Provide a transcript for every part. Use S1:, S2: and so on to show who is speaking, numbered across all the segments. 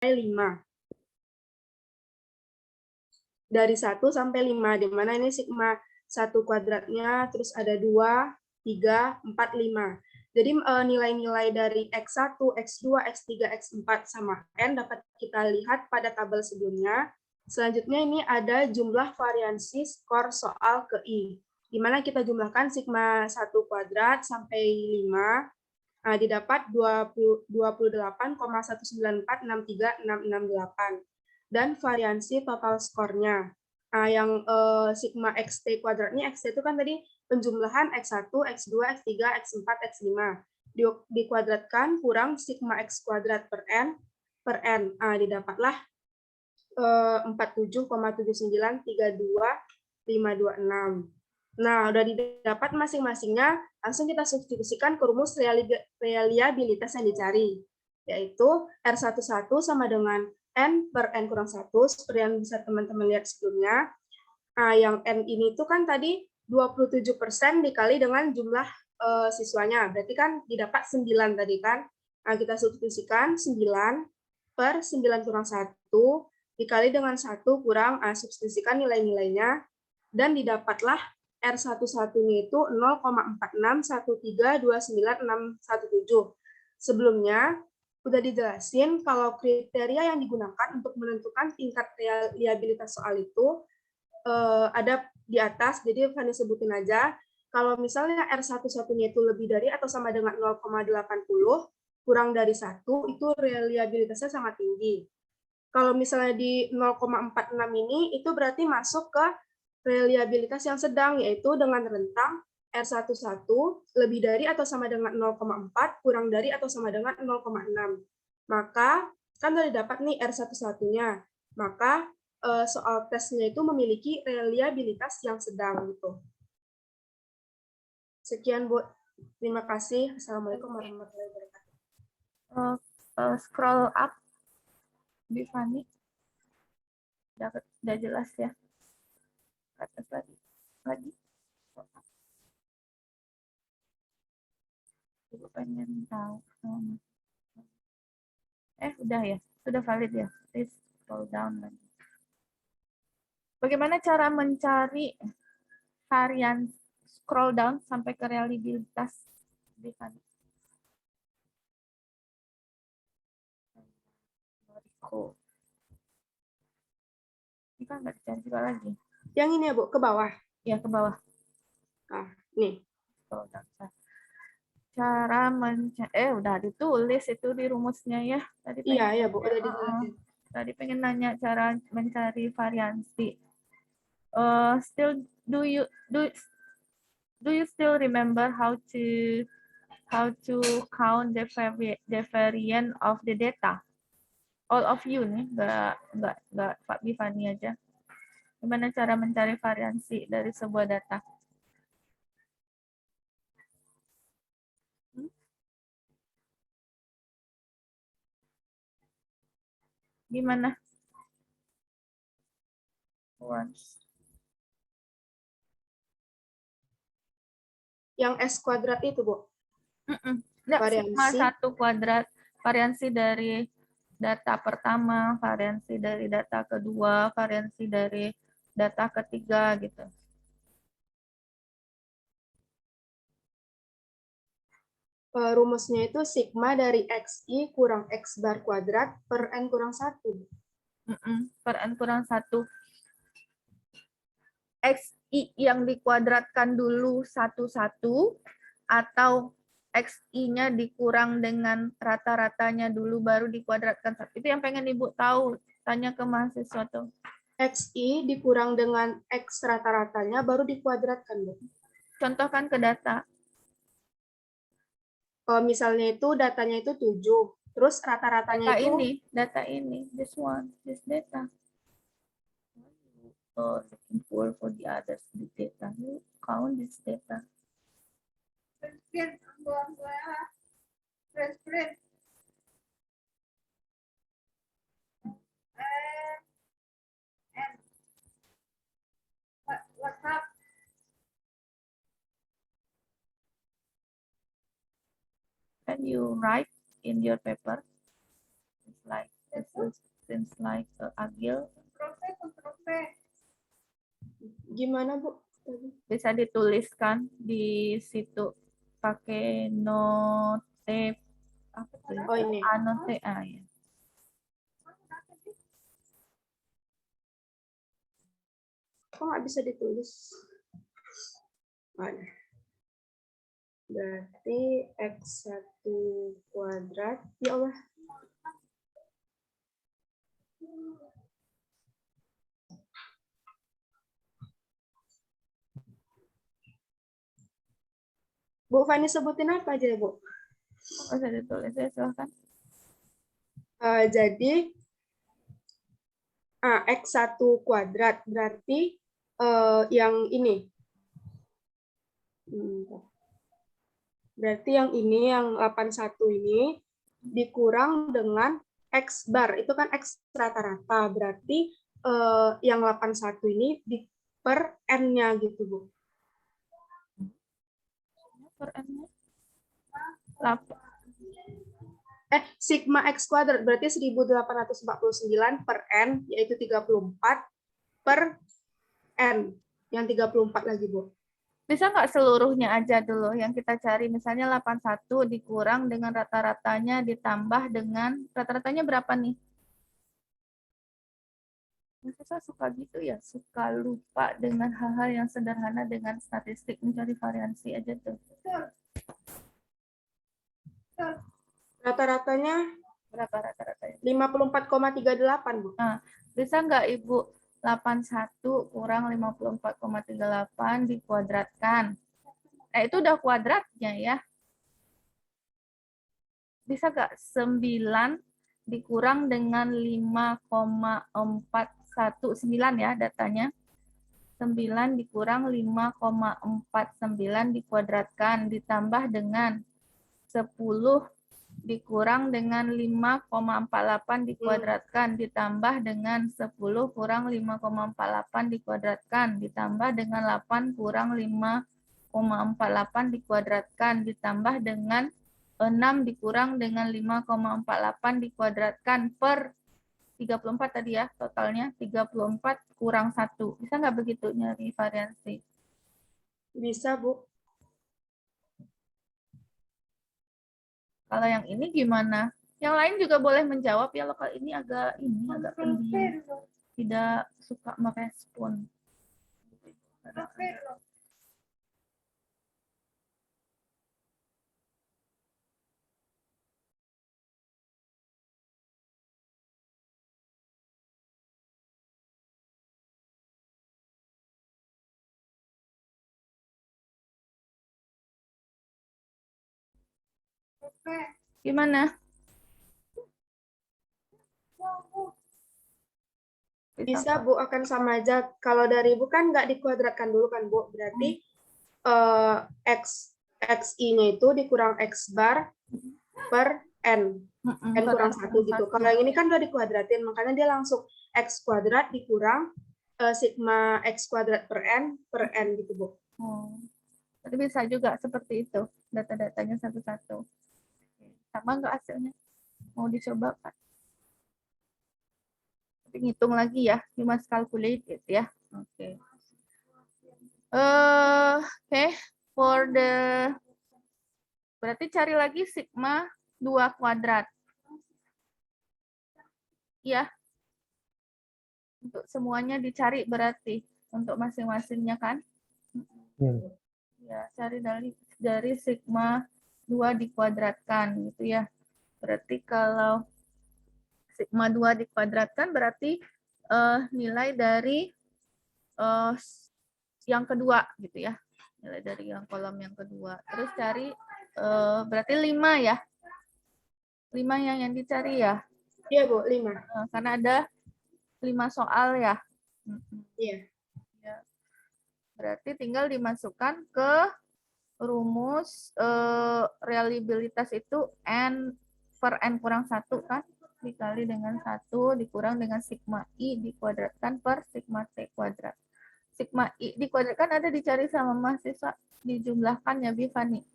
S1: 5. Dari 1 sampai 5, di mana ini sigma 1 kuadratnya, terus ada 2, 3, 4, 5. Jadi nilai-nilai dari X1, X2, X3, X4 sama N dapat kita lihat pada tabel sebelumnya. Selanjutnya ini ada jumlah variansi skor soal ke I, di mana kita jumlahkan sigma 1 kuadrat sampai 5, didapat 28,194636668 dan variansi total skornya. Yang sigma XT kuadrat ini, XT itu kan tadi penjumlahan X1, X2, X3, X4, X5 dikuadratkan kurang sigma X kuadrat per N didapatlah 47,7932,526. Nah, udah didapat masing-masingnya, langsung kita substitusikan ke rumus reliabilitas yang dicari, yaitu R11 sama dengan N per N kurang 1, seperti yang bisa teman-teman lihat sebelumnya. Yang N ini tuh kan tadi 27% dikali dengan jumlah siswanya, berarti kan didapat 9 tadi kan. Kita substitusikan 9 per 9 kurang 1, dikali dengan 1 kurang, substitusikan nilai-nilainya, dan didapatlah R11-nya itu 0,46132967. Sebelumnya, sudah dijelasin kalau kriteria yang digunakan untuk menentukan tingkat reliabilitas soal itu ada di atas, jadi Fanny sebutin aja. Kalau misalnya R11-nya itu lebih dari atau sama dengan 0,80, kurang dari 1, itu reliabilitasnya sangat tinggi. Kalau misalnya di 0,46 ini, itu berarti masuk ke reliabilitas yang sedang, yaitu dengan rentang R11 lebih dari atau sama dengan 0,4, kurang dari atau sama dengan 0,6. Maka, kan sudah dapat nih R11-nya. Maka, soal tesnya itu memiliki reliabilitas yang sedang. Gitu. Sekian, Bu. Terima kasih. Assalamualaikum warahmatullahi wabarakatuh.
S2: Scroll up, Bu Fani. Udah jelas ya. Atas lagi. Ibu pengen tahu. Udah ya. Sudah valid ya. Please scroll down lagi. Bagaimana cara mencari harian, scroll down sampai ke reliabilitas di sana? Ini kan nggak dicari juga lagi.
S1: Yang ini ya, Bu, ke bawah?
S2: Ya, ke bawah.
S1: Nih.
S2: Scroll down. Cara udah ditulis itu di rumusnya ya. Tadi
S1: iya, Bu, udah dijelasin.
S2: Tadi pengen nanya cara mencari variansi. Still do you still remember how to count the variant of the data? All of you nih, nggak Pak Bifani aja. Gimana cara mencari variansi dari sebuah data? Gimana?
S1: Yang S kuadrat itu, Bu?
S2: Sigma 1 kuadrat, variansi dari data pertama, variansi dari data kedua, variansi dari data ketiga gitu.
S1: Rumusnya itu sigma dari XI kurang X bar kuadrat per N kurang 1.
S2: Per N kurang 1. XI yang dikuadratkan dulu satu-satu, atau XI-nya dikurang dengan rata-ratanya dulu baru dikuadratkan. Itu yang pengen Ibu tahu, tanya ke mahasiswa tuh.
S1: XI dikurang dengan X rata-ratanya baru dikuadratkan, Bu.
S2: Contohkan ke data.
S1: Misalnya itu datanya itu 7, terus rata-ratanya itu
S2: data ini, this one, this data. Looking for the others, the data. You count this data. What's up? Can you write in your paper? It's like This seems like Agil.
S1: Gimana, Bu?
S2: Bisa dituliskan di situ pakai note apa tuh ya?
S1: Oh, ini.
S2: Anote ya.
S1: Kok nggak bisa ditulis? Ada. Berarti X1 kuadrat. Ya Allah. Bu Fani sebutin apa aja, Bu?
S2: Bisa ditulis ya, silahkan.
S1: Jadi X1 kuadrat berarti yang ini. Berarti yang ini, yang 81 ini dikurang dengan X bar. Itu kan X rata-rata. Berarti yang 81 ini per N-nya gitu, Bu.
S2: Per N-nya?
S1: Sigma X kuadrat berarti 1849 per N, yaitu 34 per N. Yang 34 lagi, Bu.
S2: Bisa nggak seluruhnya aja dulu yang kita cari? Misalnya 81 dikurang dengan rata-ratanya ditambah dengan, rata-ratanya berapa nih? Saya suka gitu ya, suka lupa dengan hal-hal yang sederhana dengan statistik, mencari variansi aja tuh.
S1: Rata-ratanya
S2: Berapa rata-ratanya?
S1: 54,38, Bu.
S2: Nah, bisa nggak Ibu 81 kurang 54,38 dikuadratkan? Itu udah kuadratnya ya. Bisa nggak 9 dikurang dengan 5,419 ya datanya. 9 dikurang 5,49 dikuadratkan ditambah dengan 10 dikurang dengan 5,48 dikuadratkan ditambah dengan 10 kurang 5,48 dikuadratkan ditambah dengan 8 kurang 5,48 dikuadratkan ditambah dengan 6 dikurang dengan 5,48 dikuadratkan per 34 tadi ya, totalnya 34 kurang 1. Bisa nggak begitu nyari variansi?
S1: Bisa, Bu.
S2: Kalau yang ini gimana? Yang lain juga boleh menjawab ya, lokal ini agak pendiam. Tidak suka merespon. Gimana?
S1: Bisa, Bu, akan sama aja. Kalau dari Ibu kan nggak dikuadratkan dulu kan, Bu. Berarti XI-nya itu dikurang X bar per N. N kurang 1 gitu. Kalau yang ini kan udah dikuadratin, makanya dia langsung X kuadrat dikurang sigma X kuadrat per N gitu, Bu.
S2: Jadi bisa juga seperti itu, data-datanya satu-satu. Sama nggak hasilnya? Mau dicoba, Pak? Tapi ngitung lagi ya, you must calculate it ya. Oke. Oke, for the, berarti cari lagi sigma 2 kuadrat. Ya. Untuk semuanya dicari berarti, untuk masing-masingnya kan? Ya, cari dari sigma 2 dikuadratkan gitu ya. Berarti kalau sigma 2 dikuadratkan berarti nilai dari yang kedua gitu ya. Nilai dari yang kolom yang kedua. Terus cari berarti 5 ya. 5 yang dicari ya.
S1: Iya, Bu, 5.
S2: Karena ada 5 soal ya.
S1: Iya.
S2: Ya. Berarti tinggal dimasukkan ke rumus reliabilitas itu N per N kurang 1 kan, dikali dengan 1 dikurang dengan sigma I dikuadratkan per sigma T kuadrat. Sigma I dikuadratkan ada dicari sama mahasiswa, dijumlahkan ya Bifani.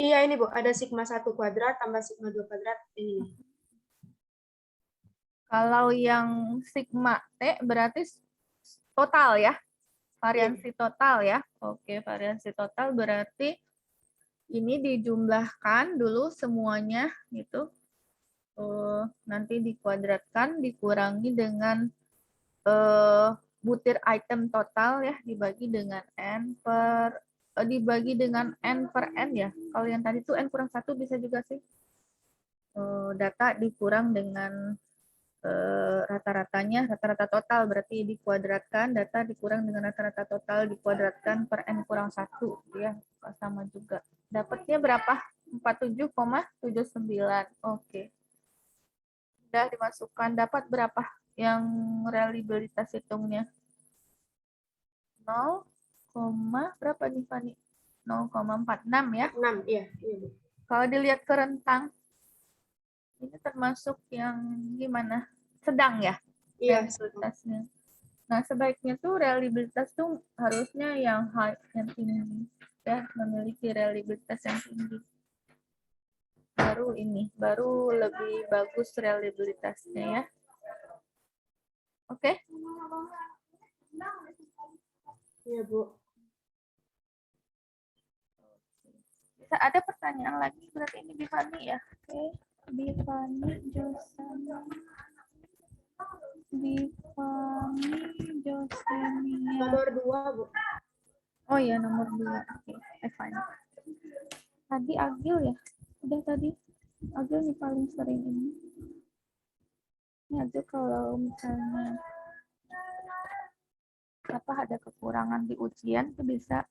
S1: Iya ini Bu, ada sigma 1 kuadrat tambah sigma 2 kuadrat ini.
S2: Kalau yang sigma T berarti total ya, variansi total ya. Oke, variansi total berarti ini dijumlahkan dulu semuanya gitu. Nanti dikuadratkan dikurangi dengan butir item total ya, dibagi dengan n per n ya. Kalau yang tadi tuh n kurang 1 bisa juga sih. Data dikurang dengan rata-ratanya, rata-rata total berarti dikuadratkan, data dikurang dengan rata-rata total dikuadratkan per n kurang 1 ya, sama juga. Dapatnya berapa? 47,79. Oke. Sudah dimasukkan, dapat berapa yang reliabilitas hitungnya? 0, berapa nih Fani? 0,46 ya.
S1: 6, iya.
S2: Kalau dilihat ke rentang, ini termasuk yang gimana? Sedang ya?
S1: Iya.
S2: Reliabilitasnya. Nah, sebaiknya tuh reliabilitas tuh harusnya yang high, yang tinggi. Ya, memiliki reliabilitas yang tinggi. Baru lebih bagus reliabilitasnya ya. Oke?
S1: Iya, Bu.
S2: Bisa ada pertanyaan lagi, berarti ini Bifani ya. Oke, Bifani Josania.
S1: Nomor 2, Bu.
S2: Oh ya, nomor 2. Oke, fine. Tadi Agil ya? Udah tadi. Agil nih paling sering ini. Ini Agil kalau misalnya ada kekurangan di ujian itu bisa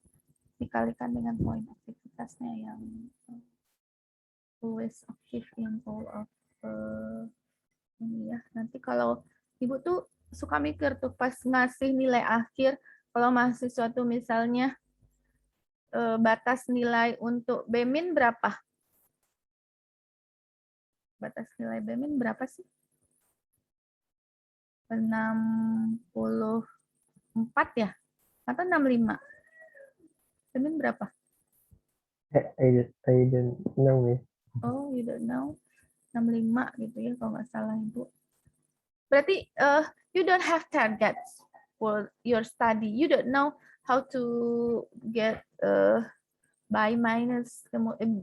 S2: dikalikan dengan poin aktivitasnya yang always active in all of ini ya. Nanti kalau Ibu tuh suka mikir tuh pas ngasih nilai akhir, kalau mahasiswa tuh misalnya batas nilai untuk BMIN berapa? Batas nilai BMIN berapa sih? 64 ya? Atau 65? BMIN berapa?
S3: I don't know ya.
S2: Oh, you don't know. 65 gitu ya kalau nggak salah Ibu. Berarti you don't have targets for your study. You don't know how to get by minus,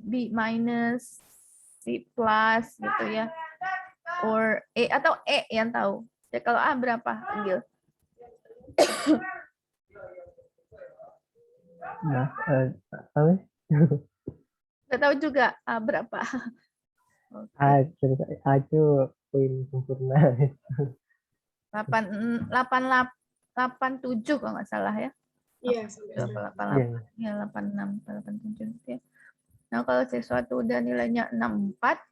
S2: B minus, C plus gitu ya. Or E atau E yang tahu. Ya, kalau A berapa, Anggil?
S3: Nah, apa?
S2: Nggak tahu juga A berapa.
S3: A itu poin sempurna.
S2: 87 kalau nggak salah ya.
S1: Iya, sampai
S2: 88, ya 86, 87 ya. Nah, kalau sesuatu udah nilainya 64,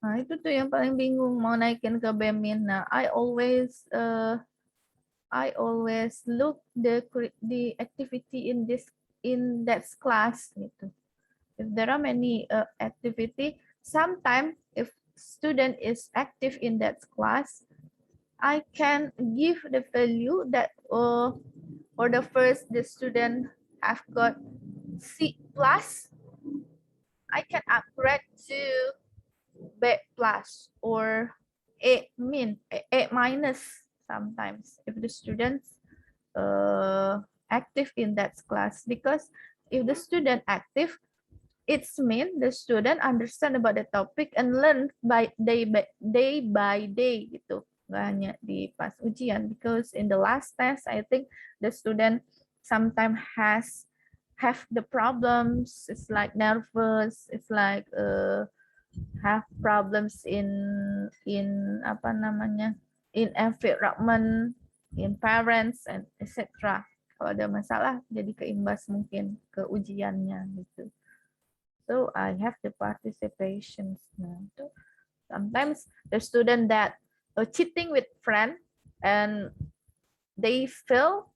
S2: nah itu tuh yang paling bingung mau naikin ke BEMIN. Nah, I always look the activity in that class gitu. If there are many activity, sometimes if student is active in that class, I can give the value that for the first the student have got C plus, I can upgrade to B plus or A minus sometimes if the students active in that class, because if the student active, it's mean the student understand about the topic and learn by day by day gitu, nggak hanya di pas ujian, because in the last test I think the student sometimes have the problems, it's like nervous, it's like have problems in apa namanya, in environment, in parents and etc. Kalau ada masalah jadi keimbas mungkin ke ujiannya gitu. So I have the participations now. Sometimes the student that are cheating with friend and they feel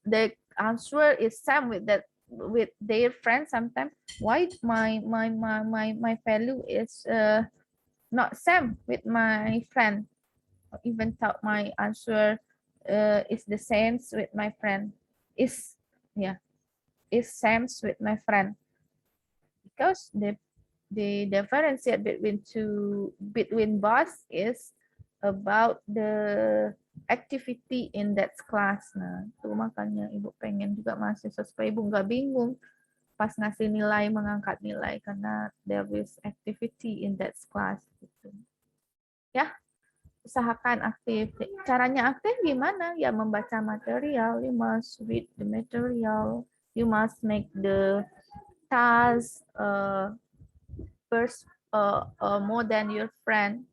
S2: the answer is same with their friend. Sometimes why my value is not same with my friend, even though my answer is the same with my friend, is same with my friend, because the differentiate between both is about the activity in that class. Nah, itu makanya Ibu pengen juga mahasiswa supaya Ibu nggak bingung pas ngasih nilai, mengangkat nilai, karena there is activity in that class. Gitu. Ya, usahakan aktif. Caranya aktif gimana? Ya membaca material, you must read the material, you must make the task first more than your friend.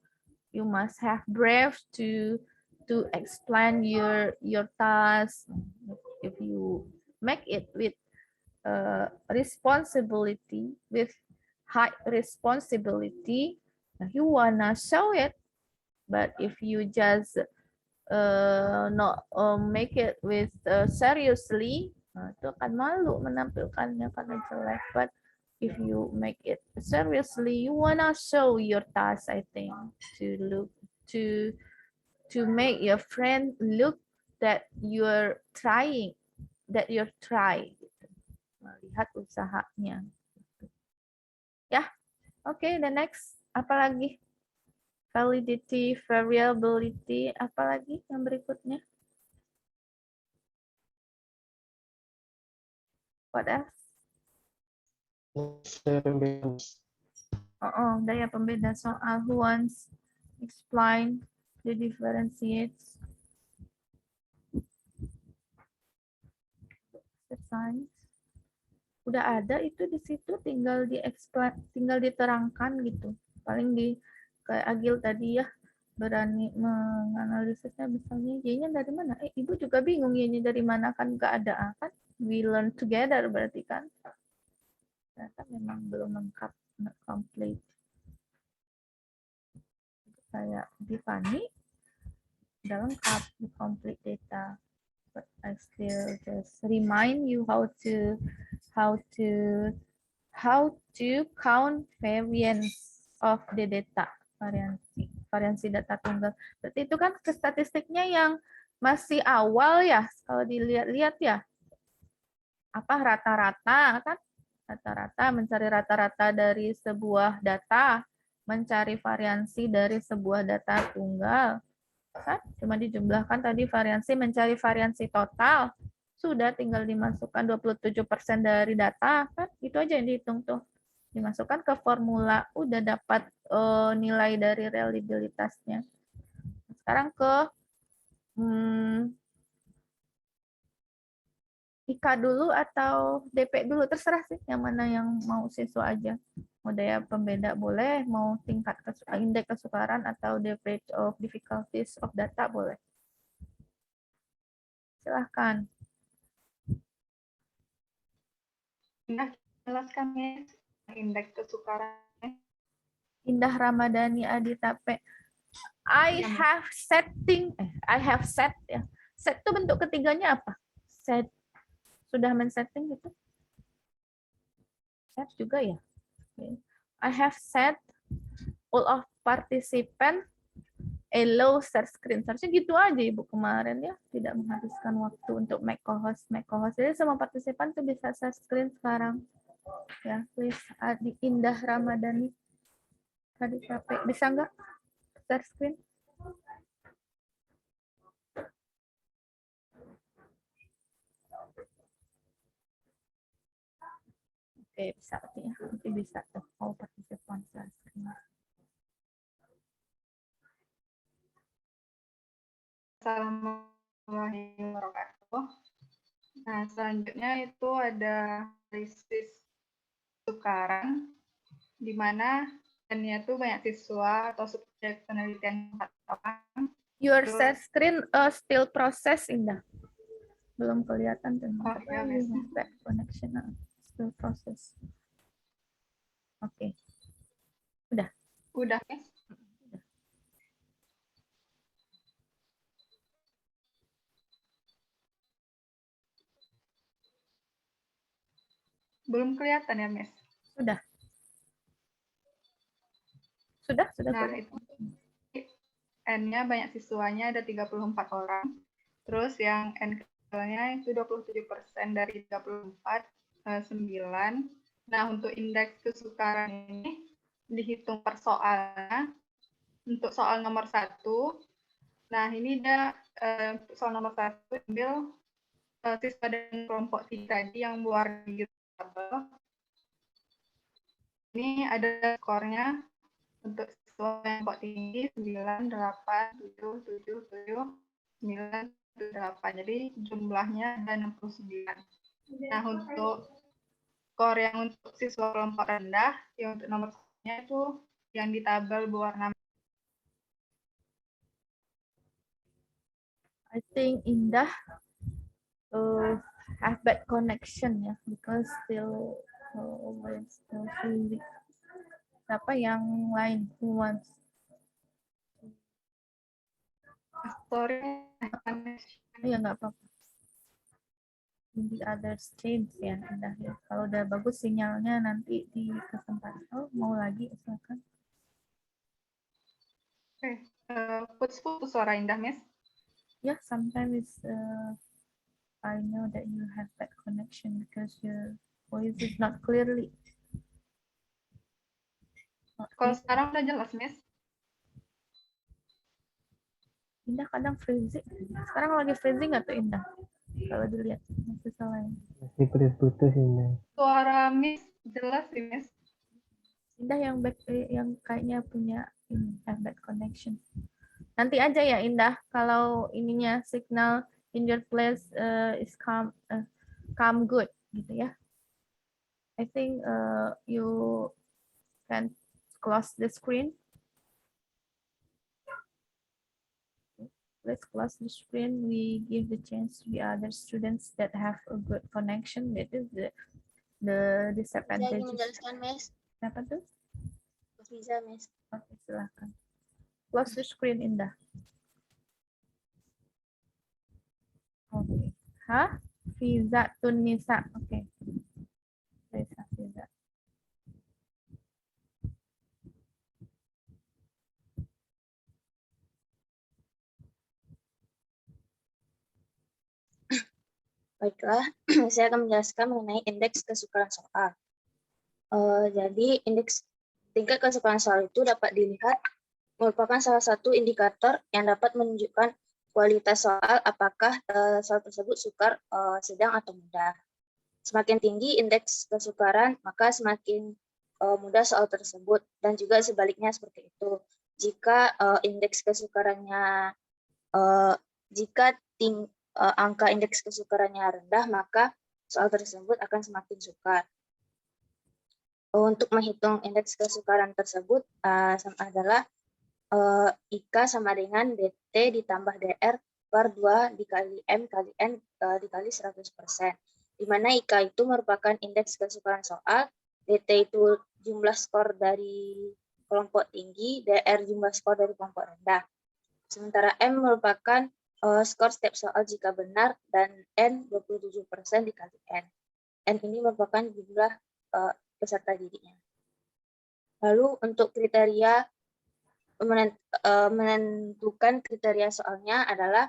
S2: You must have brave to explain your task. If you make it with responsibility, with high responsibility, you wanna show it. But if you just not make it with seriously, itu akan malu menampilkannya karena jelek. But if you make it seriously, you wanna show your task, I think, to look to make your friend look that you're trying, that you're trying. Melihat usahanya. Ya, oke, the next apa lagi? Validity, variability, apa lagi yang berikutnya? What else? Daya pembeda soal. Who wants explain the differentiates? Exercise. Udah ada itu di situ, tinggal diterangkan gitu. Paling di kayak Agil tadi ya, berani menganalisisnya, misalnya Y-nya dari mana? Ibu juga bingung Y-nya dari mana, kan nggak ada kan? We learn together berarti kan? Ternyata memang belum lengkap, not complete. Kayak Divani udah lengkap di complete data, but I still just remind you how to count variance of the data, variansi data tunggal. Berarti itu kan ke statistiknya yang masih awal ya, kalau dilihat-lihat ya. Apa rata-rata kan? Rata-rata, mencari rata-rata dari sebuah data, mencari variansi dari sebuah data tunggal. Kan? Cuma dijumlahkan tadi variansi, mencari variansi total. Sudah tinggal dimasukkan 27% dari data, kan? Itu aja yang dihitung tuh. Dimasukkan ke formula, udah dapat nilai dari reliabilitasnya. Sekarang ke IK dulu atau DP dulu, terserah sih yang mana yang mau siswa aja. Mau daya pembeda boleh, mau tingkat indeks kesukaran atau the rate of difficulties of data boleh. Silahkan.
S4: Nah, jelaskan ya indeks kesukaran.
S2: Indah Ramadhani Aditape. I have set ya. Set itu bentuk ketiganya apa? Set. Sudah men-setting gitu? Set juga ya? Okay. I have set all of participant allow share screen. Seharusnya gitu aja Ibu kemarin ya. Tidak menghabiskan waktu untuk make co-host. Jadi semua partisipan tuh bisa share screen sekarang. Ya, please di Indah Ramadhani. Tadi capek. Bisa nggak share screen? Oke, bisa ya. Nanti bisa tuh all partisipan share screen.
S4: Assalamualaikum warahmatullahi wabarakatuh. Nah, selanjutnya itu ada analisis kesukaran, di mana dan-nya itu banyak siswa atau subjek penelitian 4 orang.
S2: Your share screen still process, Indah. Belum kelihatan tuh.
S4: Oh, ya,
S2: Back connection. Still process. Oke. Udah.
S4: Udah, ya? Belum kelihatan ya, Miss?
S2: Sudah. Sudah
S4: Nah,
S2: kelihatan.
S4: itu N-nya banyak siswanya ada 34 orang. Terus yang N-nya itu 27% dari 34, 9. Nah, untuk indeks kesukaran ini dihitung per soalnya. Untuk soal nomor 1, nah ini dia untuk soal nomor 1 ambil siswa dan kelompok 3 tadi yang luar di tabel. Ini ada skornya untuk siswa yang kelompok tinggi 9, 8, 7, 7, 7, 9, 8. Jadi jumlahnya ada 69. Nah, untuk skor yang untuk siswa kelompok rendah, yang untuk nomor satunya itu yang di tabel berwarna.
S2: I think Indah have bad connection ya, because still freezing. Siapa yang lain who wants?
S4: Sorry,
S2: Ya nggak apa-apa. The others change ya, Indah ya. Kalau udah bagus sinyalnya nanti di kesempatan. Oh, mau lagi silakan.
S4: Oke, putus-putus suara Indah, Miss.
S2: Yeah, sometimes I know that you have bad connection because your voice is not clearly.
S4: Kalau sekarang udah jelas, Miss.
S2: Indah kadang freezing. Sekarang lagi freezing atau Indah? Kalau dilihat masih salah.
S3: Masih putus-putus ini.
S4: Suara Miss jelas sih, Miss.
S2: Indah yang kayaknya punya have bad connection. Nanti aja ya Indah, kalau ininya signal in your place is come good gitu ya. I think you can close the screen. Let's close the screen. We give the chance to the other students that have a good connection. That is the disadvantage.
S5: Saya ingin menjelaskan, Miss.
S2: Apa tuh?
S5: Bisa, Miss.
S2: Oke, silakan. Close the screen, Indah. Oke. Hah? Fiza Tunisa. Oke. Fiza.
S5: Baiklah, saya akan menjelaskan mengenai indeks kesukaran soal. Jadi, indeks tingkat kesukaran soal itu dapat dilihat merupakan salah satu indikator yang dapat menunjukkan kualitas soal, apakah soal tersebut sukar, sedang, atau mudah. Semakin tinggi indeks kesukaran, maka semakin mudah soal tersebut, dan juga sebaliknya seperti itu. Jika indeks kesukarannya angka indeks kesukarannya rendah, maka soal tersebut akan semakin sukar. Untuk menghitung indeks kesukaran tersebut adalah IK sama dengan DT ditambah DR per 2 dikali M kali N dikali 100%. Di mana IK itu merupakan indeks kesukaran soal, DT itu jumlah skor dari kelompok tinggi, DR jumlah skor dari kelompok rendah. Sementara M merupakan skor setiap soal jika benar, dan N 27% dikali N. N ini merupakan jumlah peserta didiknya. Lalu untuk kriteria menentukan kriteria soalnya adalah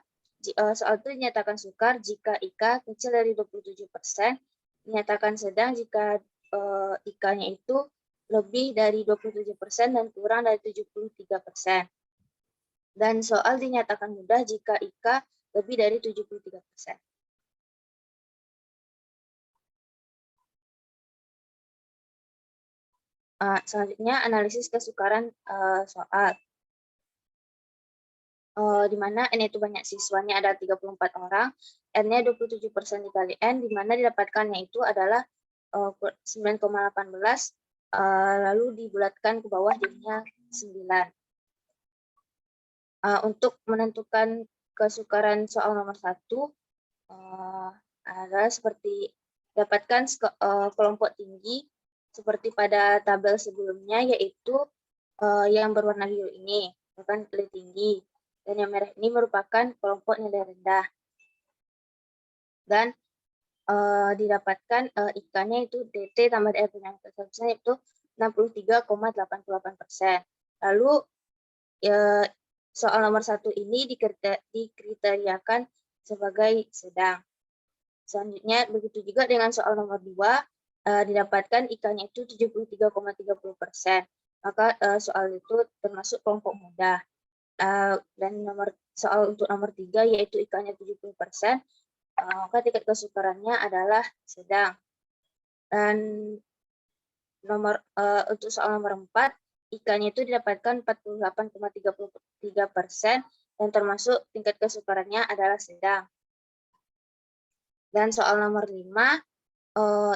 S5: soal itu dinyatakan sukar jika IK kecil dari 27%, dinyatakan sedang jika IK-nya itu lebih dari 27% dan kurang dari 73%. Dan soal dinyatakan mudah jika IK lebih dari 73%. Selanjutnya, analisis kesukaran soal. Di mana N itu banyak siswanya, ada 34 orang, N-nya 27% dikali N, di mana didapatkannya itu adalah 9,18, lalu dibulatkan ke bawah jadinya 9. Untuk menentukan kesukaran soal nomor 1 adalah seperti dapatkan kelompok tinggi seperti pada tabel sebelumnya, yaitu yang berwarna biru ini merupakan nilai tinggi, dan yang merah ini merupakan kelompok nilai rendah. Dan didapatkan IK-nya itu DT tambah DR dengan persentase itu 63,88%. Lalu soal nomor 1 ini dikriteriakan sebagai sedang. Selanjutnya begitu juga dengan soal nomor 2, didapatkan IK-nya itu 73,30%. Maka soal itu termasuk kelompok mudah. Dan soal untuk nomor 3 yaitu IK-nya 70%, maka tingkat kesukarannya adalah sedang. Dan untuk soal nomor 4, IK-nya itu didapatkan 48,33% dan termasuk tingkat kesukarannya adalah sedang. Dan soal nomor 5,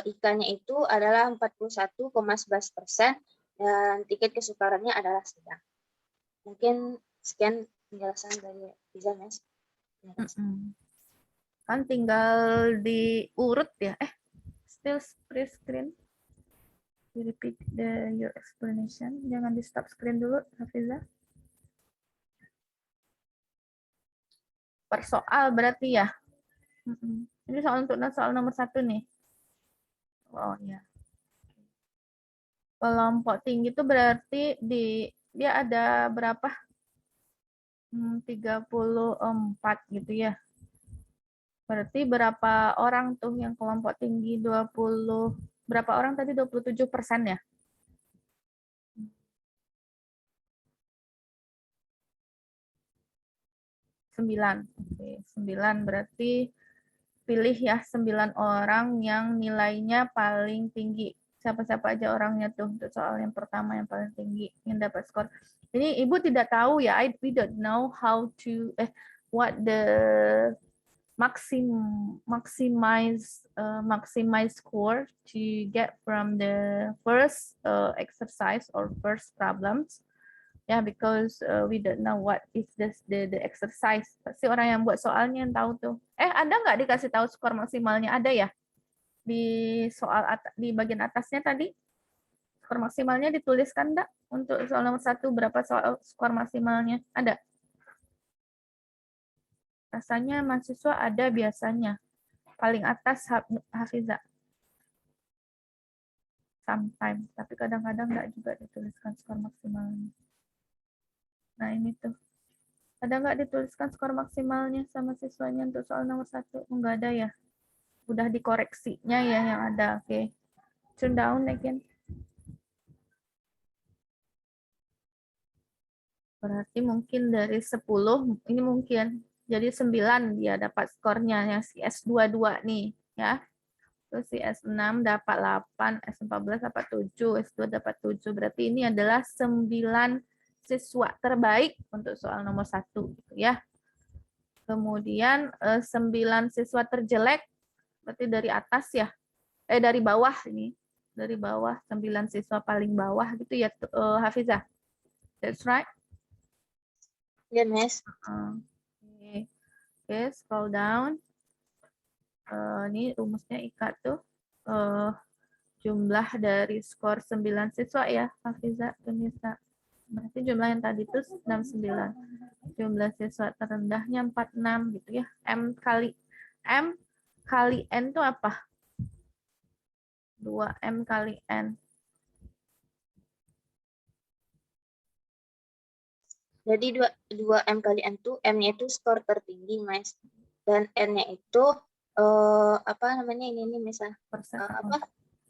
S5: IK-nya itu adalah 41,11% dan tingkat kesukarannya adalah sedang. Mungkin sekian penjelasan dari Riza, Mas.
S2: Kan tinggal diurut ya. Still screen. Repeat your explanation. Jangan di stop screen dulu, Hafiza. Per soal berarti ya. Ini soal untuk soal nomor 1 nih. Oh ya. Kelompok tinggi itu berarti dia ada berapa? 34 gitu ya. Berarti berapa orang tuh yang kelompok tinggi 20, berapa orang tadi 27% ya? Oke, 9 berarti pilih ya 9 orang yang nilainya paling tinggi. Siapa-siapa aja orangnya tuh untuk soal yang pertama yang paling tinggi yang dapat skor. Ini Ibu tidak tahu ya, we don't know how to what the maximize score to get from the first exercise or first problems. Yeah, because we don't know what is the exercise. Pasti orang yang buat soalnya yang tahu tuh. Ada nggak dikasih tahu skor maksimalnya? Ada ya? Di soal di bagian atasnya tadi skor maksimalnya dituliskan enggak? Untuk soal nomor 1 berapa soal skor maksimalnya? Ada? Rasanya mahasiswa ada biasanya. Paling atas Hafiza. Sometimes, tapi kadang-kadang enggak juga dituliskan skor maksimalnya. Nah, ini tuh. Ada nggak dituliskan skor maksimalnya sama siswanya untuk soal nomor 1? Enggak ada ya? Udah dikoreksinya ya yang ada. Oke. Turn down again. Berarti mungkin dari 10, ini mungkin. Jadi 9 dia dapat skornya. Yang si S22 nih. Ya. Terus si S6 dapat 8, S14 dapat 7, S2 dapat 7. Berarti ini adalah 9 siswa terbaik untuk soal nomor 1 gitu ya. Kemudian 9 siswa terjelek berarti dari atas ya. Dari bawah ini. Dari bawah 9 siswa paling bawah gitu ya Hafizah. That's right.
S5: Ya, Mas.
S2: Oke, scroll down. Ini rumusnya IKA tuh. Jumlah dari skor 9 siswa ya Hafizah, Tunisa. Berarti jumlah yang tadi itu 69. Jumlah siswa terendahnya 46 gitu ya. M kali N itu apa? 2M kali N.
S5: Jadi 2M kali N itu, M-nya itu skor tertinggi, Mas. Dan N-nya itu apa namanya ini misal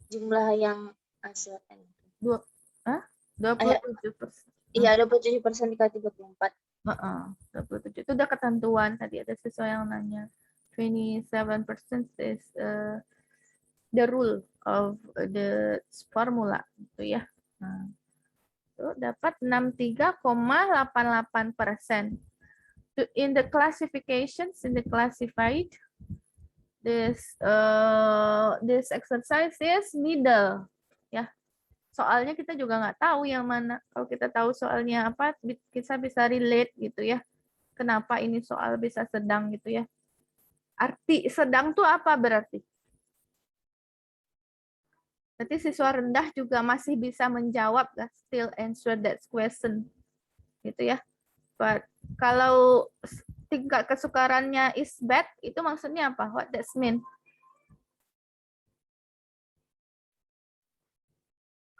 S5: jumlah yang hasil N.
S2: 27%.
S5: Iya, 27% dikali 34.
S2: 27 itu udah ketentuan tadi ada siswa yang nanya. 27% is the rule of the formula gitu ya. Nah, itu dapat 63,88%. In the classifications, in the classified, this exercise is middle ya. Soalnya kita juga nggak tahu yang mana. Kalau kita tahu soalnya apa, kita bisa relate gitu ya. Kenapa ini soal bisa sedang gitu ya. Arti sedang tuh apa berarti? Berarti siswa rendah juga masih bisa menjawab, still answer that question. Gitu ya. But kalau tingkat kesukarannya is bad, itu maksudnya apa? What does mean?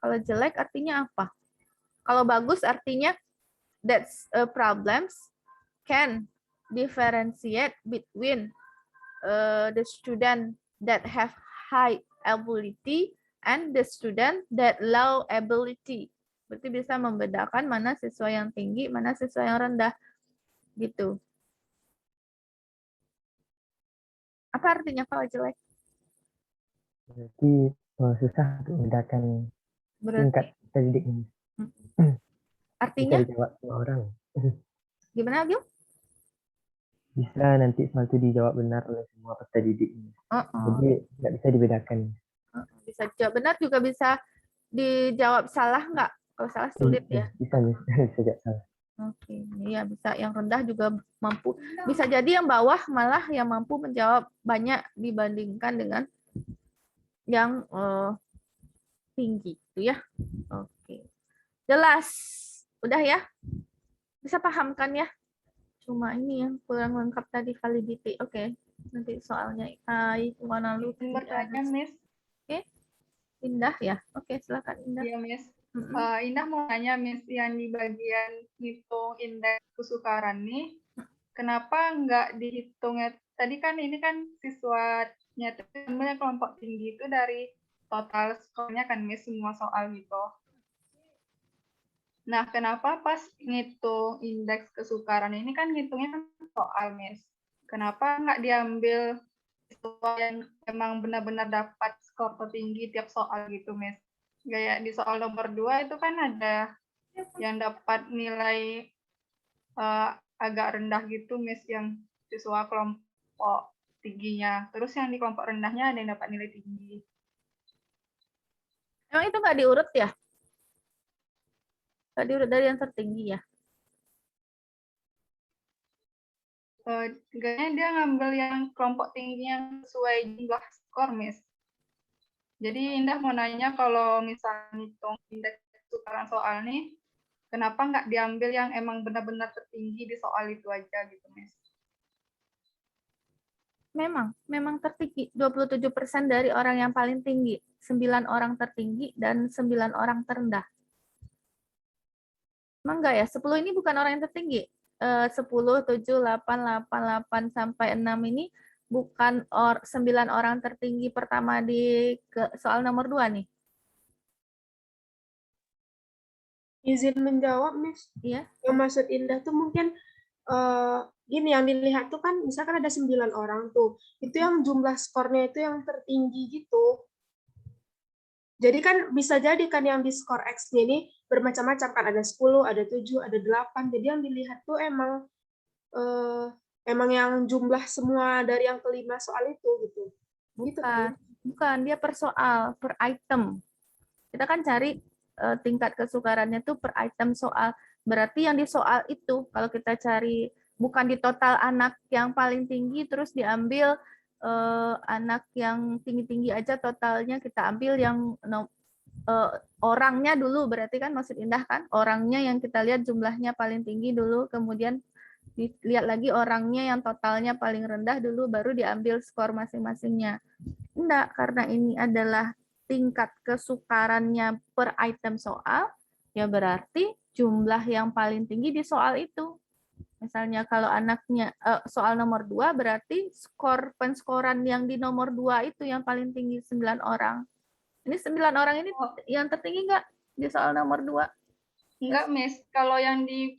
S2: Kalau jelek artinya apa? Kalau bagus artinya that's problems can differentiate between the student that have high ability and the student that low ability. Berarti bisa membedakan mana siswa yang tinggi, mana siswa yang rendah. Gitu. Apa artinya kalau jelek?
S3: Berarti susah untuk membedakan tingkat
S2: Berarti
S3: terdidik ini. Bisa
S2: artinya
S3: dijawab semua orang.
S2: gimana, Gil?
S3: Bisa nanti soal itu dijawab benar oleh semua peserta didik ini. Jadi nggak bisa dibedakan.
S2: Bisa jawab benar, juga bisa dijawab salah nggak? Kalau salah sulit ya.
S3: Bisa bisa jawab salah.
S2: Oke, iya bisa. Yang rendah juga mampu. Bisa jadi yang bawah malah yang mampu menjawab banyak dibandingkan dengan yang tinggi, itu ya. Oke, jelas. Udah ya? Bisa paham kan ya? Cuma ini yang kurang lengkap tadi validity. Oke, nanti soalnya I wanna look.
S4: Izin bertanya, Miss.
S2: Indah ya? Oke, silakan Indah.
S4: Iya, Miss. Indah mau tanya, Miss, yang di bagian hitung indeks kesukaran nih, kenapa nggak dihitungnya? Tadi kan ini kan siswanya itu sebenarnya kelompok tinggi itu dari total skornya kan, Miss, semua soal gitu. Nah, kenapa pas ngitung indeks kesukaran ini kan ngitungnya soal, Miss? Kenapa nggak diambil siswa yang emang benar-benar dapat skor tertinggi tiap soal gitu, Miss? Kayak di soal nomor 2 itu kan ada yang dapat nilai agak rendah gitu, Miss, yang siswa kelompok tingginya. Terus yang di kelompok rendahnya ada yang dapat nilai tinggi.
S2: Emang itu nggak diurut ya? Nggak diurut dari yang tertinggi ya?
S4: Kayaknya dia ngambil yang kelompok tinggi yang sesuai jumlah skor, Miss. Jadi Indah mau nanya kalau misalnya hitung indeks kesukaran soal nih, kenapa nggak diambil yang emang benar-benar tertinggi di soal itu aja gitu, Miss?
S2: Memang tertinggi. 27% dari orang yang paling tinggi. 9 orang tertinggi dan 9 orang terendah. Emang enggak ya? 10 ini bukan orang yang tertinggi. 10, 7, 8, 8, 8 sampai 6 ini bukan 9 orang tertinggi pertama di soal nomor 2 nih.
S1: Izin menjawab, Miss.
S2: Iya.
S1: Yang maksud Indah tuh mungkin gini, yang dilihat tuh kan misalkan ada 9 orang tuh. Itu yang jumlah skornya itu yang tertinggi gitu. Jadi kan bisa jadi kan yang di skor X-nya ini bermacam-macam kan, ada 10, ada 7, ada 8. Jadi yang dilihat tuh emang yang jumlah semua dari yang kelima soal itu gitu.
S2: Bukan, dia per soal, per item. Kita kan cari tingkat kesukarannya tuh per item soal. Berarti yang di soal itu kalau kita cari bukan di total anak yang paling tinggi terus diambil anak yang tinggi-tinggi aja totalnya, kita ambil yang orangnya dulu, berarti kan maksud Indah kan orangnya yang kita lihat jumlahnya paling tinggi dulu, kemudian dilihat lagi orangnya yang totalnya paling rendah dulu, baru diambil skor masing-masingnya. Enggak, karena ini adalah tingkat kesukarannya per item soal, ya berarti jumlah yang paling tinggi di soal itu. Misalnya kalau anaknya soal nomor 2 berarti skor penskoran yang di nomor 2 itu yang paling tinggi 9 orang. Ini 9 orang ini yang tertinggi nggak di soal nomor 2?
S4: Enggak, Miss. Kalau yang di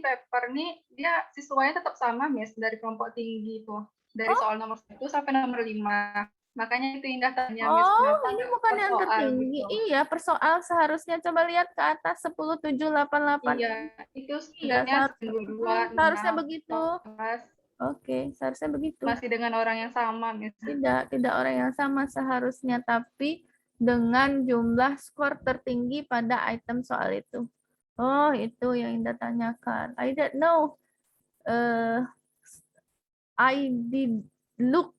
S4: paper nih, dia siswanya tetap sama, Miss, dari kelompok tinggi itu. Dari soal nomor 1 sampai nomor 5. Makanya itu Indah tanya, Miss, kenapa
S2: ini bukan yang tertinggi.
S4: gitu.
S2: Iya, per soal seharusnya coba lihat ke atas 10, 7, 8, 8.
S4: Iya, itu
S2: Iya, seharusnya begitu.
S4: 14.
S2: Oke, seharusnya begitu.
S4: Masih dengan orang yang sama, Miss.
S2: Tidak orang yang sama seharusnya, tapi dengan jumlah skor tertinggi pada item soal itu. Oh, itu yang Indah tanyakan. I don't know. I did look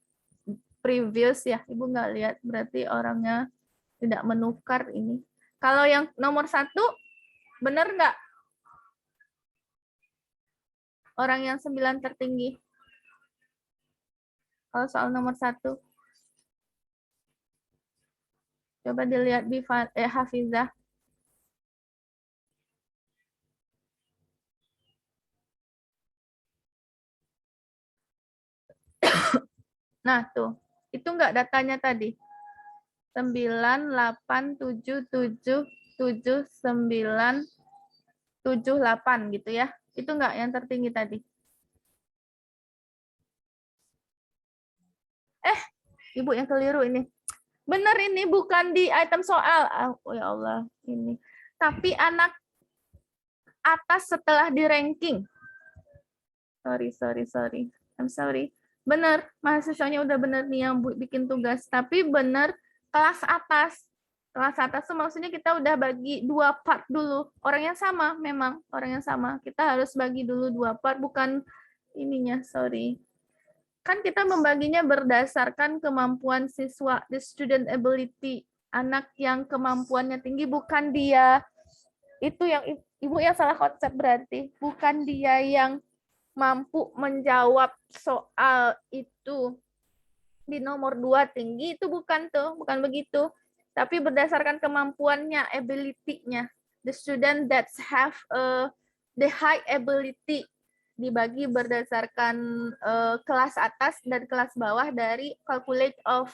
S2: previous ya. Ibu nggak lihat, berarti orangnya tidak menukar ini. Kalau yang nomor 1, benar nggak? Orang yang 9 tertinggi. Kalau soal nomor 1. Coba dilihat di Hafizah. Nah, tuh. Itu enggak datanya tadi. 9 gitu ya. Itu enggak yang tertinggi tadi? Ibu yang keliru ini. Benar ini bukan di item soal. Oh ya Allah, ini. Tapi anak atas setelah di ranking. Sorry. I'm sorry. Benar, mahasiswanya udah benar nih yang bikin tugas. Tapi benar kelas atas. Kelas atas itu maksudnya kita udah bagi 2 part dulu. Orang yang sama memang, orang yang sama. Kita harus bagi dulu 2 part, bukan ininya, sorry. Kan kita membaginya berdasarkan kemampuan siswa, the student ability. Anak yang kemampuannya tinggi, bukan dia. Itu yang Ibu yang salah konsep berarti. Bukan dia yang mampu menjawab soal itu di nomor 2 tinggi, itu bukan tuh, bukan begitu. Tapi berdasarkan kemampuannya, ability-nya. The student that have the high ability dibagi berdasarkan kelas atas dan kelas bawah dari calculate of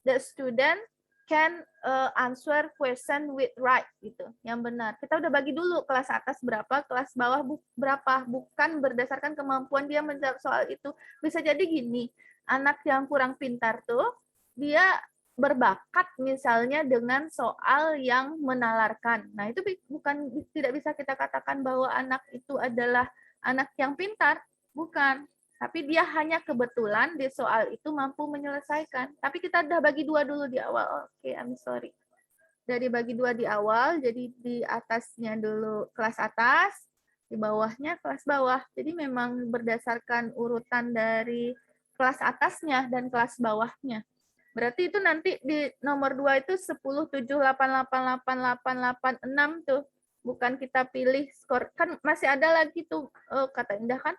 S2: the student can answer question with right gitu, yang benar. Kita udah bagi dulu kelas atas berapa, kelas bawah berapa, bukan berdasarkan kemampuan dia menjawab soal itu. Bisa jadi gini, anak yang kurang pintar tuh dia berbakat misalnya dengan soal yang menalarkan. Nah, itu bukan, tidak bisa kita katakan bahwa anak itu adalah anak yang pintar, bukan. Tapi dia hanya kebetulan di soal itu mampu menyelesaikan. Tapi kita udah bagi 2 dulu di awal. Oke, I'm sorry. Dari bagi 2 di awal, jadi di atasnya dulu kelas atas, di bawahnya kelas bawah. Jadi memang berdasarkan urutan dari kelas atasnya dan kelas bawahnya. Berarti itu nanti di nomor 2 itu 10, 7, 8, 8, 8, 8, 8, 6 tuh. Bukan kita pilih skor. Kan masih ada lagi tuh, kata Indah kan,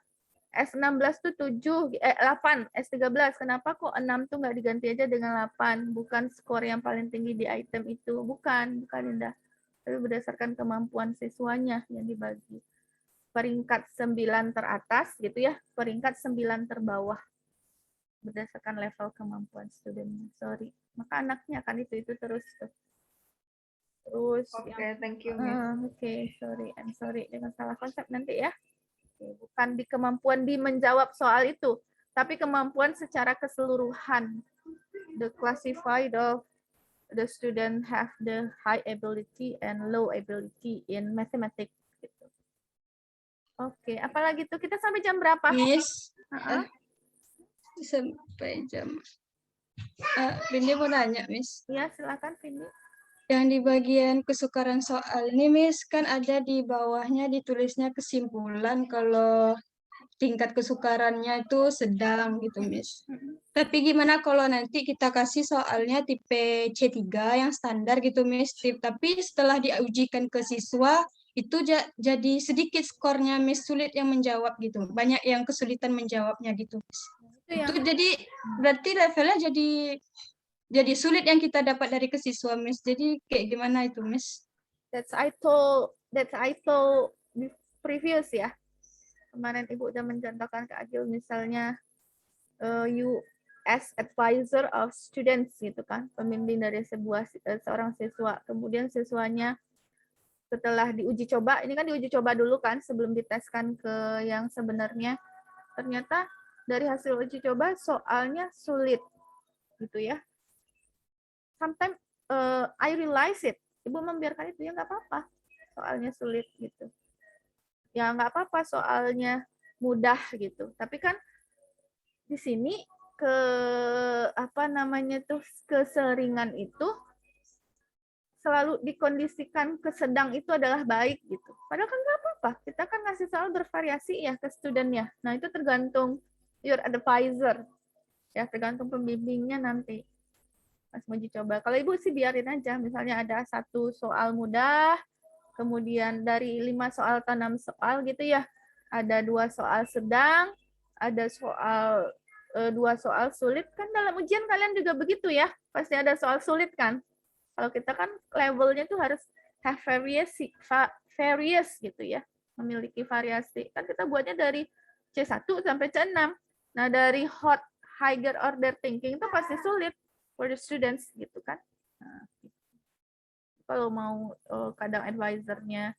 S2: S16 tuh 8, S13. Kenapa kok 6 tuh nggak diganti aja dengan 8? Bukan skor yang paling tinggi di item itu. Bukan Indah. Tapi berdasarkan kemampuan siswanya yang dibagi. Peringkat 9 teratas gitu ya, peringkat 9 terbawah. Berdasarkan level kemampuan studentnya. Sorry. Maka anaknya kan itu terus tuh. Terus.
S4: Oke, thank you, Miss.
S2: Oke, sorry. I'm sorry dengan salah konsep nanti ya. Bukan di kemampuan di menjawab soal itu, tapi kemampuan secara keseluruhan. The classified of the student have the high ability and low ability in mathematics. Gitu. Oke, apalagi tuh kita sampai jam berapa?
S6: Miss, sampai jam. Vindi mau nanya, Miss.
S2: Ya, silakan Vindi.
S6: Yang di bagian kesukaran soal ini, Miss, kan ada di bawahnya ditulisnya kesimpulan kalau tingkat kesukarannya itu sedang gitu, Miss. Tapi gimana kalau nanti kita kasih soalnya tipe C3 yang standar gitu, Miss. Tapi setelah diujikan ke siswa, itu jadi sedikit skornya, Miss, sulit yang menjawab gitu. Banyak yang kesulitan menjawabnya gitu, Miss. Itu jadi berarti levelnya jadi sulit yang kita dapat dari ke siswa, Miss. Jadi kayak gimana itu, Miss?
S2: That's I told previous ya. Kemarin Ibu udah mencontohkan ke Agil misalnya you as advisor of students gitu kan, pembimbing dari seorang siswa. Kemudian siswanya setelah diuji coba, ini kan diuji coba dulu kan sebelum diteskan ke yang sebenarnya. Ternyata dari hasil uji coba soalnya sulit gitu ya. Sometimes I realize it. Ibu membiarkan itu ya nggak apa-apa. Soalnya sulit gitu. Ya nggak apa-apa soalnya mudah gitu. Tapi kan di sini keseringan itu selalu dikondisikan ke sedang itu adalah baik gitu. Padahal kan nggak apa-apa. Kita kan ngasih soal bervariasi ya ke studentnya. Nah itu tergantung your advisor. Ya tergantung pembimbingnya nanti. Pas mau uji coba. Kalau Ibu sih biarin aja, misalnya ada 1 soal mudah, kemudian dari 5 soal atau 6 soal gitu ya, ada 2 soal sedang, ada 2 soal sulit, kan dalam ujian kalian juga begitu ya, pasti ada soal sulit kan. Kalau kita kan levelnya tuh harus have various gitu ya, memiliki variasi. Kan kita buatnya dari C1 sampai C6. Nah dari higher order thinking itu pasti sulit for the students gitu kan. Nah, kalau mau kadang advisernya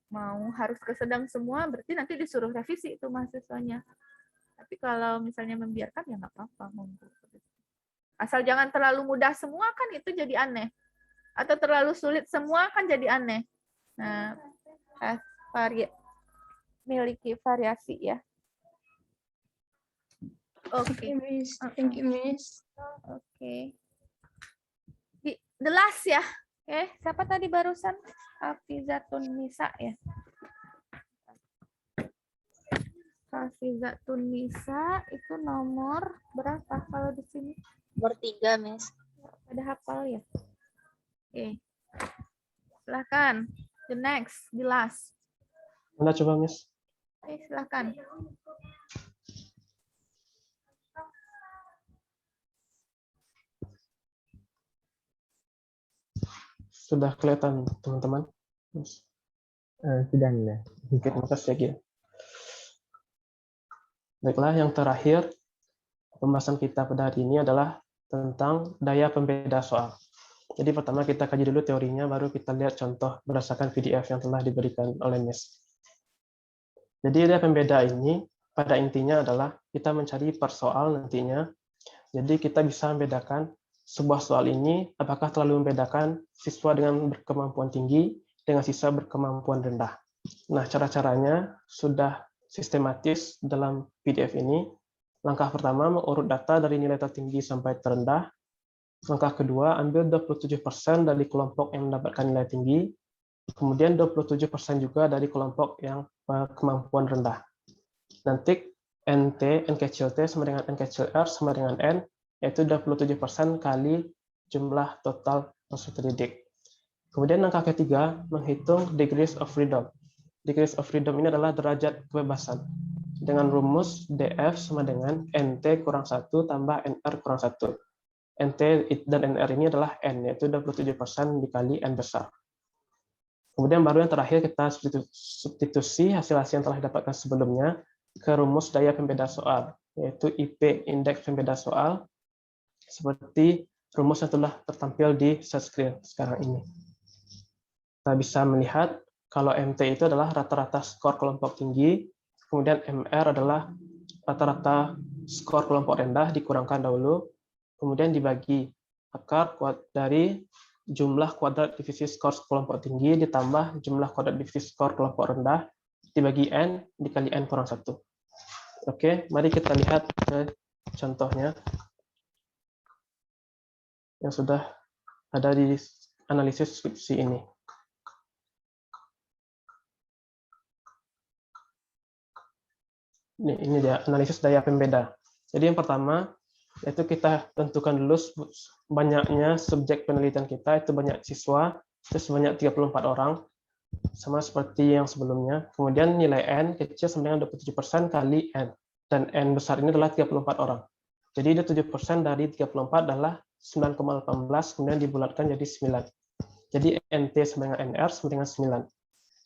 S2: mau harus ke sedang semua, berarti nanti disuruh revisi itu mahasiswanya. Tapi kalau misalnya membiarkan ya nggak apa-apa. Asal jangan terlalu mudah semua kan itu jadi aneh. Atau terlalu sulit semua kan jadi aneh. Nah, miliki variasi ya. Oke.
S6: Miss. Thank you, Miss.
S2: Oke. The last ya. Oke, siapa tadi barusan? Hafizatun Nisa ya. Hafizatun Nisa itu nomor berapa kalau di sini?
S5: Nomor 3, Miss.
S2: Ada hafal ya? Oke. Silahkan. The next, the last.
S7: Anda coba, Miss.
S2: Oke, silahkan.
S7: Sudah kelihatan, teman-teman? Yes.
S3: Sudah nih.
S7: Oke, terima kasih, Gia. Baiklah, yang terakhir, pembahasan kita pada hari ini adalah tentang daya pembeda soal. Jadi pertama kita kaji dulu teorinya, baru kita lihat contoh berdasarkan PDF yang telah diberikan oleh Miss. Jadi daya pembeda ini, pada intinya adalah kita mencari per soal nantinya. Jadi kita bisa membedakan sebuah soal ini apakah terlalu membedakan siswa dengan berkemampuan tinggi dengan siswa berkemampuan rendah. Nah, cara-caranya sudah sistematis dalam PDF ini. Langkah pertama, mengurut data dari nilai tertinggi sampai terendah. Langkah kedua, ambil 27% dari kelompok yang mendapatkan nilai tinggi. Kemudian 27% juga dari kelompok yang berkemampuan rendah. Nanti NT, N kecil T sama dengan N kecil R sama dengan N, yaitu 27% kali jumlah total peserta didik. Kemudian langkah ketiga, menghitung degrees of freedom. Degrees of freedom ini adalah derajat kebebasan. Dengan rumus DF sama dengan NT kurang 1 tambah NR kurang 1. NT dan NR ini adalah N, yaitu 27% dikali N besar. Kemudian baru yang terakhir kita substitusi hasil-hasil yang telah didapatkan sebelumnya ke rumus daya pembeda soal, yaitu IP, indeks pembeda soal, seperti rumus yang telah tertampil di share screen sekarang ini. Kita bisa melihat kalau MT itu adalah rata-rata skor kelompok tinggi, kemudian MR adalah rata-rata skor kelompok rendah dikurangkan dahulu, kemudian dibagi akar dari jumlah kuadrat divisi skor kelompok tinggi ditambah jumlah kuadrat divisi skor kelompok rendah dibagi N dikali N kurang 1. Oke, mari kita lihat ke contohnya yang sudah ada di analisis skripsi ini. Ini dia analisis daya pembeda. Jadi yang pertama yaitu kita tentukan dulu banyaknya subjek penelitian kita, itu banyak siswa, itu sebanyak 34 orang, sama seperti yang sebelumnya. Kemudian nilai N kecil sama dengan 27% kali N, dan N besar ini adalah 34 orang. Jadi 27% dari 34 adalah 9,18, kemudian dibulatkan jadi 9. Jadi NT sama dengan NR sama dengan 9.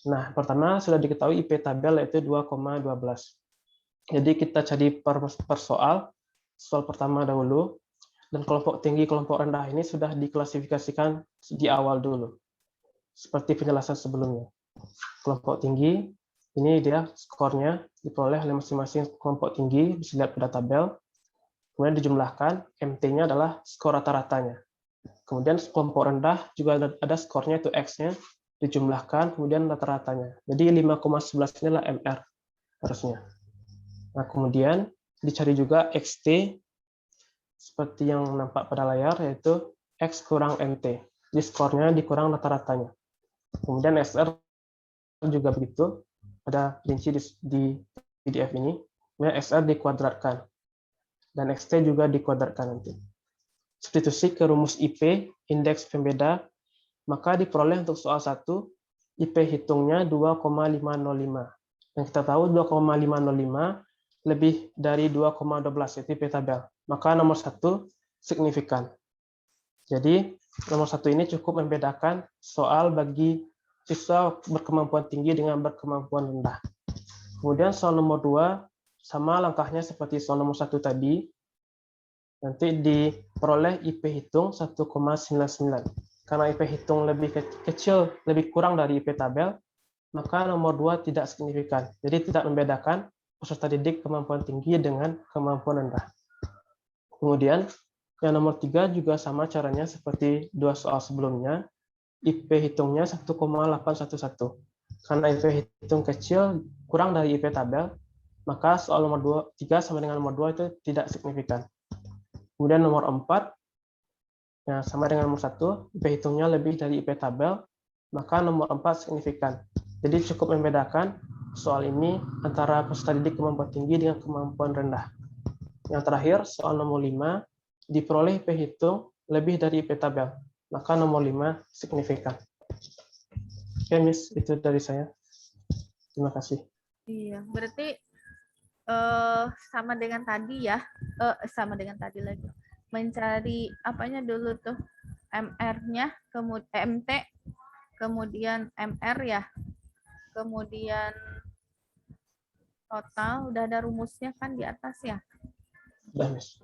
S7: Nah, pertama sudah diketahui IP tabel yaitu 2,12. Jadi kita cari per soal pertama dahulu, dan kelompok tinggi, kelompok rendah ini sudah diklasifikasikan di awal dulu, seperti penjelasan sebelumnya. Kelompok tinggi, ini dia skornya diperoleh oleh masing-masing kelompok tinggi, bisa lihat pada tabel, kemudian dijumlahkan, MT-nya adalah skor rata-ratanya. Kemudian kelompok rendah juga ada skornya, itu X-nya, dijumlahkan, kemudian rata-ratanya. Jadi 5,11 inilah MR harusnya. Nah, kemudian dicari juga XT, seperti yang nampak pada layar, yaitu X kurang MT. Jadi skornya dikurang rata-ratanya. Kemudian SR juga begitu, ada rinci di PDF ini. Kemudian SR dikuadratkan. Dan XT juga dikuadratkan nanti. Substitusi ke rumus IP, indeks pembeda, maka diperoleh untuk soal 1, IP hitungnya 2,505. Dan kita tahu 2,505 lebih dari 2,12 itu IP tabel. Maka nomor 1 signifikan. Jadi nomor 1 ini cukup membedakan soal bagi siswa berkemampuan tinggi dengan berkemampuan rendah. Kemudian soal nomor 2 sama langkahnya seperti soal nomor 1 tadi. nanti diperoleh IP hitung 1,99. Karena IP hitung lebih kecil, lebih kurang dari IP tabel, maka nomor 2 tidak signifikan. Jadi tidak membedakan peserta didik kemampuan tinggi dengan kemampuan rendah. Kemudian yang nomor 3 juga sama caranya seperti 2 soal sebelumnya, IP hitungnya 1,811. Karena IP hitung kecil kurang dari IP tabel, maka soal nomor 3 sama dengan nomor 2 itu tidak signifikan. Kemudian nomor 4, ya, sama dengan nomor 1, IP hitungnya lebih dari IP tabel, maka nomor 4 signifikan. Jadi cukup membedakan soal ini antara peserta didik kemampuan tinggi dengan kemampuan rendah. Yang terakhir, soal nomor 5, diperoleh IP hitung lebih dari IP tabel, maka nomor 5 signifikan. Oke, Miss, itu dari saya. Terima kasih.
S2: Iya, berarti sama dengan tadi ya, sama dengan tadi lagi. Mencari apanya dulu tuh, MR-nya, kemudian MT, kemudian MR ya, kemudian total, udah ada rumusnya kan di atas ya.
S7: Sudah, Miss.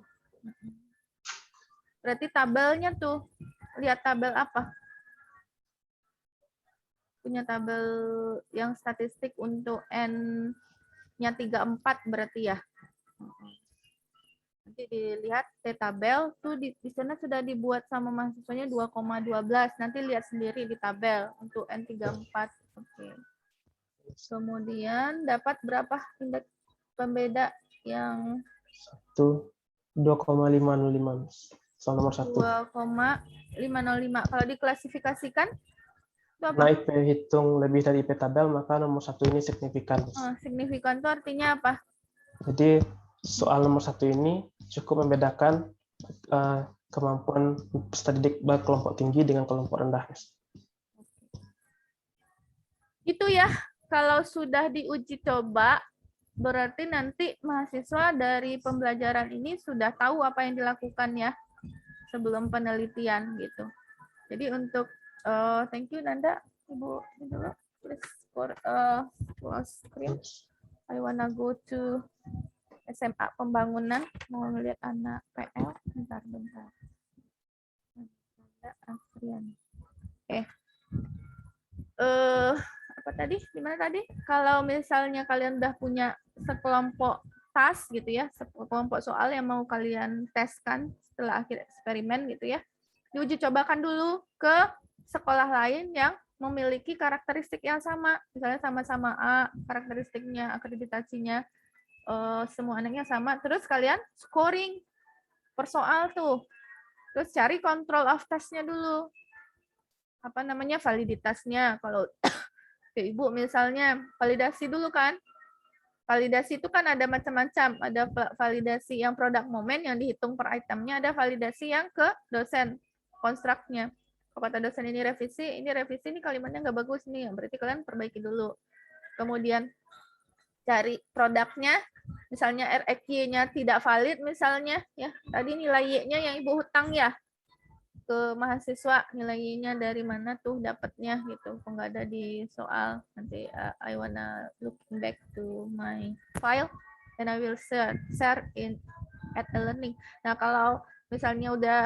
S2: Berarti tabelnya tuh, lihat tabel apa? Punya tabel yang statistik untuk N-nya 34 berarti ya. Nanti dilihat T-tabel tuh di sana sudah dibuat sama mahasiswanya 2,12. Nanti lihat sendiri di tabel untuk N34. Oke. Kemudian dapat berapa indeks pembeda yang
S7: 2,505, Miss. Soal nomor 1.
S2: 2,505. Kalau diklasifikasikan itu apa?
S7: Nah, IP hitung lebih dari IP tabel, maka nomor 1 ini signifikan.
S2: Signifikan itu artinya apa?
S7: Jadi soal nomor 1 ini cukup membedakan kemampuan peserta didik baik kelompok tinggi dengan kelompok rendah.
S2: Itu ya, kalau sudah diuji coba, berarti nanti mahasiswa dari pembelajaran ini sudah tahu apa yang dilakukan ya sebelum penelitian gitu. Jadi untuk thank you Nanda, Ibu dulu please for close screen. I wanna go to SMA Pembangunan, mau ngeliat anak PL, bentar. Nanda Afrian. Apa tadi? Gimana tadi? Kalau misalnya kalian udah punya sekelompok task gitu ya, sekelompok soal yang mau kalian teskan setelah akhir eksperimen gitu ya, diuji cobakan dulu ke sekolah lain yang memiliki karakteristik yang sama, misalnya sama-sama A, karakteristiknya, akreditasinya, semua anaknya sama, terus kalian scoring per soal tuh, terus cari control of test-nya dulu, apa namanya, validitasnya. Kalau ke Ibu misalnya validasi dulu kan, validasi itu kan ada macam-macam, ada validasi yang produk moment yang dihitung per itemnya, ada validasi yang ke dosen konstruknya. Kalau kata dosen ini revisi ini kalimatnya nggak bagus nih, berarti kalian perbaiki dulu. Kemudian cari produknya, misalnya REQ-nya tidak valid misalnya, ya tadi nilai Y-nya yang Ibu hutang ya ke mahasiswa, nilai Y-nya dari mana tuh dapatnya gitu, kok nggak ada di soal. Nanti I wanna looking back to my file and I will share in at e-learning. Nah kalau misalnya udah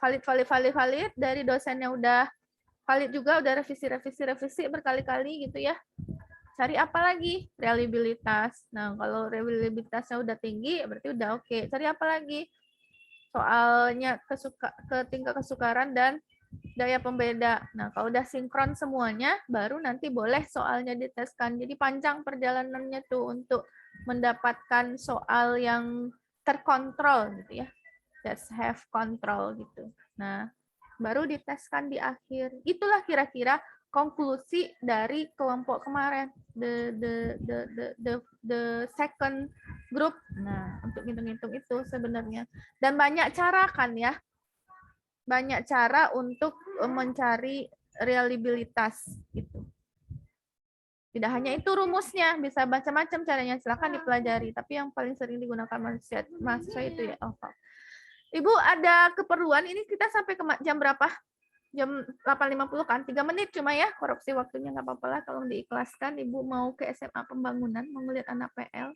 S2: valid dari dosennya udah valid juga, udah revisi berkali-kali gitu ya, cari apa lagi? Reliabilitas. Nah kalau reliabilitasnya udah tinggi berarti udah oke. Cari apa lagi? Soalnya ke tingkat kesukaran dan daya pembeda. Nah, kalau udah sinkron semuanya, baru nanti boleh soalnya diteskan. Jadi panjang perjalanannya tuh untuk mendapatkan soal yang terkontrol gitu ya. That have control gitu. Nah, baru diteskan di akhir. Itulah kira-kira konklusi dari kelompok kemarin, the second group. Nah, untuk ngitung-ngitung itu sebenarnya. Dan banyak cara kan ya, banyak cara untuk mencari reliabilitas gitu. Tidak hanya itu rumusnya, bisa macam-macam caranya, silakan dipelajari. Tapi yang paling sering digunakan mahasiswa itu ya OVAL. Ibu ada keperluan, ini kita sampai ke jam berapa? Jam 8.50 kan, 3 menit cuma ya, korupsi waktunya nggak apa-apa lah, tolong diikhlaskan. Ibu mau ke SMA Pembangunan, mau melihat anak PL.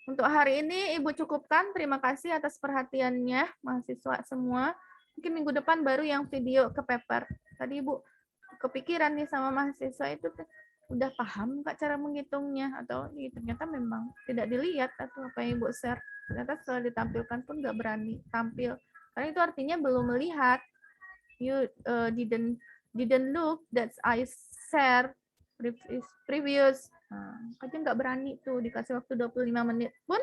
S2: Untuk hari ini Ibu cukupkan. Terima kasih atas perhatiannya mahasiswa semua. Mungkin minggu depan baru yang video ke paper. Tadi Ibu kepikiran nih sama mahasiswa itu udah paham nggak cara menghitungnya, atau ternyata memang tidak dilihat atau apa yang Ibu share. Ternyata setelah ditampilkan pun nggak berani tampil. Karena itu artinya belum melihat. You didn't look that I share previous. Aja nggak berani tuh dikasih waktu 25 menit pun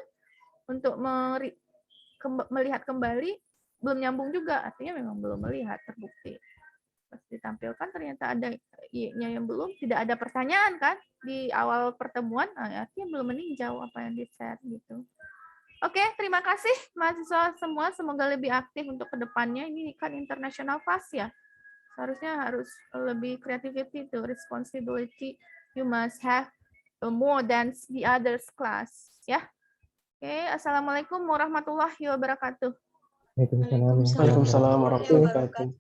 S2: untuk melihat kembali belum nyambung juga, artinya memang belum melihat terbukti. Pas ditampilkan ternyata ada I-nya yang belum, tidak ada pertanyaan kan di awal pertemuan, artinya belum meninjau apa yang di-share gitu. Oke, terima kasih mahasiswa semua, semoga lebih aktif untuk kedepannya. Ini kan international fast ya, seharusnya harus lebih creativity to responsibility you must have more than the others class ya. Oke, assalamualaikum warahmatullahi wabarakatuh.
S3: Waalaikumsalam.
S7: Waalaikumsalam warahmatullahi wabarakatuh.